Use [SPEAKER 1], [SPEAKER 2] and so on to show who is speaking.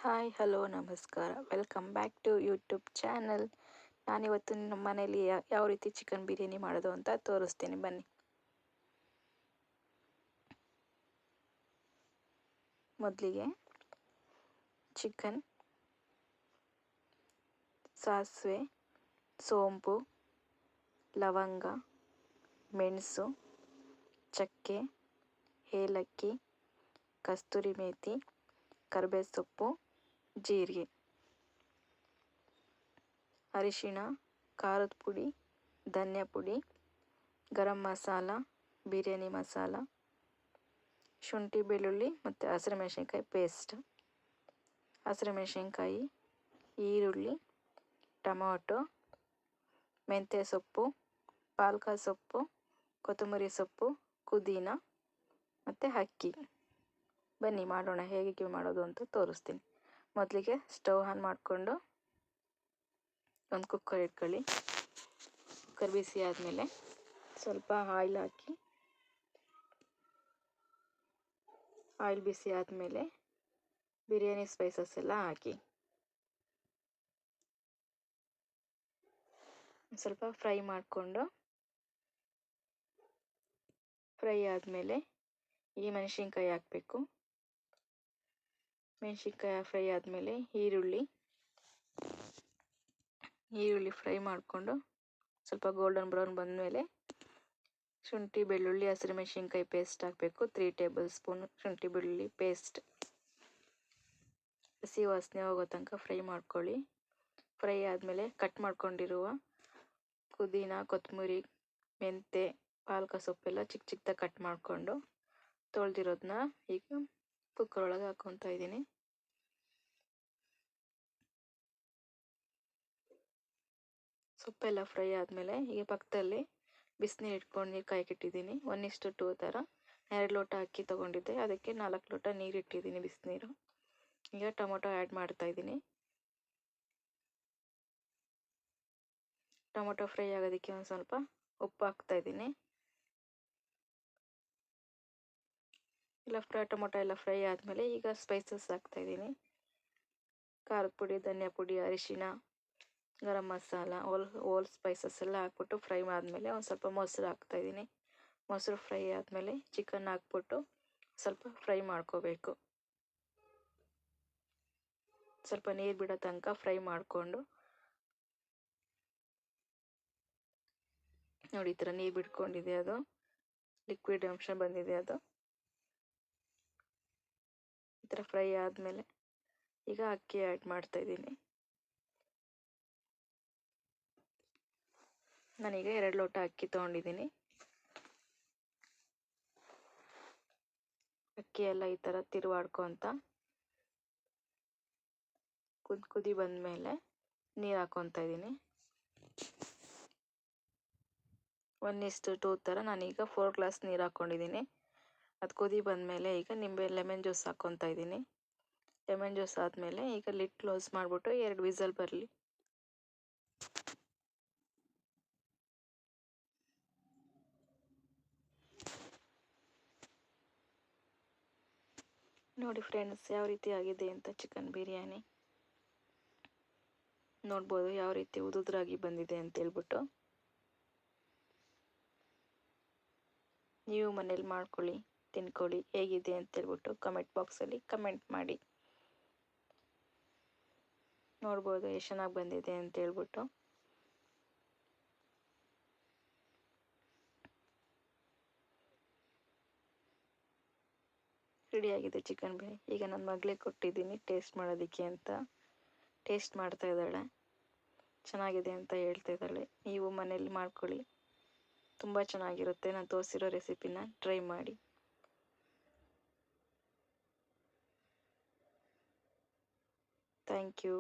[SPEAKER 1] Hi hello ನಮಸ್ಕಾರ welcome back to YouTube channel. ನಾನಿವತ್ತು ನಮ್ಮ ಮನೇಲಿ ಯಾವ ರೀತಿ ಚಿಕನ್ ಬಿರಿಯಾನಿ ಮಾಡೋದು ಅಂತ ತೋರಿಸ್ತೀನಿ ಬನ್ನಿ. ಮೊದಲಿಗೆ ಚಿಕನ್, ಸಾಸಿವೆ, ಸೋಂಪು, ಲವಂಗ, ಮೆಣಸು, ಚಕ್ಕೆ, ಏಲಕ್ಕಿ, ಕಸ್ತೂರಿ ಮೇಥಿ, ಕರಿಬೇವು ಸೊಪ್ಪು, ಜೀರಿಗೆ, ಅರಿಶಿಣ, ಖಾರದ ಪುಡಿ, ಧನಿಯಾ ಪುಡಿ, ಗರಂ ಮಸಾಲ, ಬಿರಿಯಾನಿ ಮಸಾಲ, ಶುಂಠಿ ಬೆಳ್ಳುಳ್ಳಿ ಮತ್ತು ಹಸಿರುಮೆಣಸಿನ್ಕಾಯಿ ಪೇಸ್ಟ್, ಹಸಿರುಮೆಣಸಿನ್ಕಾಯಿ, ಈರುಳ್ಳಿ, ಟೊಮಾಟೊ, ಮೆಂತ್ಯ ಸೊಪ್ಪು, ಪಾಲಕ ಸೊಪ್ಪು, ಕೊತ್ತಂಬರಿ ಸೊಪ್ಪು, ಪುದೀನ ಮತ್ತು ಅಕ್ಕಿ. ಬನ್ನಿ ಮಾಡೋಣ, ಹೇಗೆ ಮಾಡೋದು ಅಂತ ತೋರಿಸ್ತೀನಿ. ಮೊದಲಿಗೆ ಸ್ಟವ್ ಆನ್ ಮಾಡಿಕೊಂಡು ಒಂದು ಕುಕ್ಕರ್ ಇಟ್ಕೊಳ್ಳಿ. ಕುಕ್ಕರ್ ಬಿಸಿ ಆದಮೇಲೆ ಸ್ವಲ್ಪ ಆಯಿಲ್ ಹಾಕಿ, ಆಯಿಲ್ ಬಿಸಿ ಆದಮೇಲೆ ಬಿರಿಯಾನಿ ಸ್ಪೈಸಸ್ ಎಲ್ಲ ಹಾಕಿ ಸ್ವಲ್ಪ ಫ್ರೈ ಮಾಡಿಕೊಂಡು, ಫ್ರೈ ಆದಮೇಲೆ ಈ ಮೆಣಸಿನ್ಕಾಯಿ ಹಾಕಬೇಕು. ಮೆಣಸಿನ್ಕಾಯಿ ಫ್ರೈ ಆದಮೇಲೆ ಈರುಳ್ಳಿ ಫ್ರೈ ಮಾಡಿಕೊಂಡು ಸ್ವಲ್ಪ ಗೋಲ್ಡನ್ ಬ್ರೌನ್ ಬಂದಮೇಲೆ ಶುಂಠಿ ಬೆಳ್ಳುಳ್ಳಿ ಹಸಿರುಮೆಣಸಿನ್ಕಾಯಿ ಪೇಸ್ಟ್ ಹಾಕಬೇಕು. 3 ಟೇಬಲ್ ಸ್ಪೂನ್ ಶುಂಠಿ ಬೆಳ್ಳುಳ್ಳಿ ಪೇಸ್ಟ್. ಹಸಿ ವಾಸನೆ ಹೋಗೋ ತನಕ ಫ್ರೈ ಮಾಡ್ಕೊಳ್ಳಿ. ಫ್ರೈ ಆದಮೇಲೆ ಕಟ್ ಮಾಡ್ಕೊಂಡಿರುವ ಪುದೀನ, ಕೊತ್ತಂಬರಿ, ಮೆಂತೆ, ಪಾಲಕ ಸೊಪ್ಪೆಲ್ಲ ಚಿಕ್ಕ ಚಿಕ್ಕದಾಗಿ ಕಟ್ ಮಾಡಿಕೊಂಡು ತೊಳೆದಿರೋದನ್ನ ಈಗ ಕುಕ್ಕರ್ ಒಳಗೆ ಹಾಕ್ಕೊತಾ ಇದ್ದೀನಿ. ಸೊಪ್ಪೆಲ್ಲ ಫ್ರೈ ಆದಮೇಲೆ ಈಗ ಪಕ್ಕದಲ್ಲಿ ಬಿಸಿನೀರು ಇಟ್ಕೊಂಡು ನೀರು ಕಾಯಕ್ಕಿಟ್ಟಿದ್ದೀನಿ. 1:2 ಥರ 2 ಲೋಟ ಅಕ್ಕಿ ತೊಗೊಂಡಿದ್ದೆ, ಅದಕ್ಕೆ 4 ಲೋಟ ನೀರು ಇಟ್ಟಿದ್ದೀನಿ ಬಿಸಿನೀರು. ಈಗ ಟೊಮೊಟೊ ಆ್ಯಡ್ ಮಾಡ್ತಾಯಿದ್ದೀನಿ. ಟೊಮೊಟೊ ಫ್ರೈ ಆಗೋದಕ್ಕೆ ಒಂದು ಸ್ವಲ್ಪ ಉಪ್ಪು ಹಾಕ್ತಾಯಿದ್ದೀನಿ. ಟೊಮೊಟೊ ಎಲ್ಲ ಫ್ರೈ ಆದಮೇಲೆ ಈಗ ಸ್ಪೈಸಸ್ ಹಾಕ್ತಾಯಿದ್ದೀನಿ. ಖಾರದ ಪುಡಿ, ಧನಿಯಾ ಪುಡಿ, ಅರಿಶಿಣ, ಗರಂ ಮಸಾಲ, ಓಲ್ ಸ್ಪೈಸಸ್ ಎಲ್ಲ ಹಾಕ್ಬಿಟ್ಟು ಫ್ರೈ ಆದಮೇಲೆ ಒಂದು ಸ್ವಲ್ಪ ಮೊಸರು ಹಾಕ್ತಾಯಿದ್ದೀನಿ. ಮೊಸರು ಫ್ರೈ ಆದಮೇಲೆ ಚಿಕನ್ ಹಾಕ್ಬಿಟ್ಟು ಸ್ವಲ್ಪ ಫ್ರೈ ಮಾಡ್ಕೋಬೇಕು. ಸ್ವಲ್ಪ ನೀರು ಬಿಡೋ ತನಕ ಫ್ರೈ ಮಾಡಿಕೊಂಡು, ನೋಡಿ ಈ ಥರ ನೀರು ಬಿಟ್ಕೊಂಡಿದೆ, ಅದು ಲಿಕ್ವಿಡ್ ಅಂಶ ಬಂದಿದೆ. ಅದು ಈ ಥರ ಫ್ರೈ ಆದಮೇಲೆ ಈಗ ಅಕ್ಕಿ ಆ್ಯಡ್ ಮಾಡ್ತಾಯಿದ್ದೀನಿ. ನಾನೀಗ 2 ಲೋಟ ಅಕ್ಕಿ ತೊಗೊಂಡಿದ್ದೀನಿ. ಅಕ್ಕಿ ಎಲ್ಲ ಈ ಥರ ತಿರುವಾಡ್ಕೊತ ಕುದಿ ಬಂದಮೇಲೆ ನೀರು ಹಾಕ್ಕೊತಾ ಇದ್ದೀನಿ. 1:2 ಥರ ನಾನೀಗ 4 ಗ್ಲಾಸ್ ನೀರು ಹಾಕ್ಕೊಂಡಿದ್ದೀನಿ. ಅದು ಕುದಿ ಬಂದಮೇಲೆ ಈಗ ಲೆಮನ್ ಜ್ಯೂಸ್ ಹಾಕ್ಕೊತಾ ಇದ್ದೀನಿ. ಲೆಮನ್ ಜ್ಯೂಸ್ ಆದಮೇಲೆ ಈಗ ಲಿಡ್ ಕ್ಲೋಸ್ ಮಾಡಿಬಿಟ್ಟು 2 ವಿಸಲ್ ಬರಲಿ. ನೋಡಿ ಫ್ರೆಂಡ್ಸ್, ಯಾವ ರೀತಿ ಆಗಿದೆ ಅಂತ ಚಿಕನ್ ಬಿರಿಯಾನಿ. ನೋಡ್ಬೋದು ಯಾವ ರೀತಿ ಉದುದ್ರಾಗಿ ಬಂದಿದೆ ಅಂತೇಳ್ಬಿಟ್ಟು. ನೀವು ಮನೇಲಿ ಮಾಡ್ಕೊಳ್ಳಿ, ತಿನ್ಕೊಳ್ಳಿ, ಹೇಗಿದೆ ಅಂತೇಳ್ಬಿಟ್ಟು ಕಮೆಂಟ್ ಬಾಕ್ಸಲ್ಲಿ ಕಮೆಂಟ್ ಮಾಡಿ. ನೋಡ್ಬೋದು ಎಷ್ಟು ಚೆನ್ನಾಗಿ ಬಂದಿದೆ ಅಂತೇಳ್ಬಿಟ್ಟು. ರೆಡಿಯಾಗಿದೆ ಚಿಕನ್ ಬಿರಿಯಾನಿ. ಈಗ ನನ್ನ ಮಗಳಿಗೆ ಕೊಟ್ಟಿದ್ದೀನಿ ಟೇಸ್ಟ್ ಮಾಡೋದಕ್ಕೆ ಅಂತ. ಟೇಸ್ಟ್ ಮಾಡ್ತಾ ಇದ್ದಾಳೆ, ಚೆನ್ನಾಗಿದೆ ಅಂತ ಹೇಳ್ತಾ ಇದ್ದಾಳೆ. ನೀವು ಮನೇಲಿ ಮಾಡ್ಕೊಳ್ಳಿ, ತುಂಬ ಚೆನ್ನಾಗಿರುತ್ತೆ. ನಾನು ತೋರಿಸಿರೋ ರೆಸಿಪಿನ ಟ್ರೈ ಮಾಡಿ. Thank you.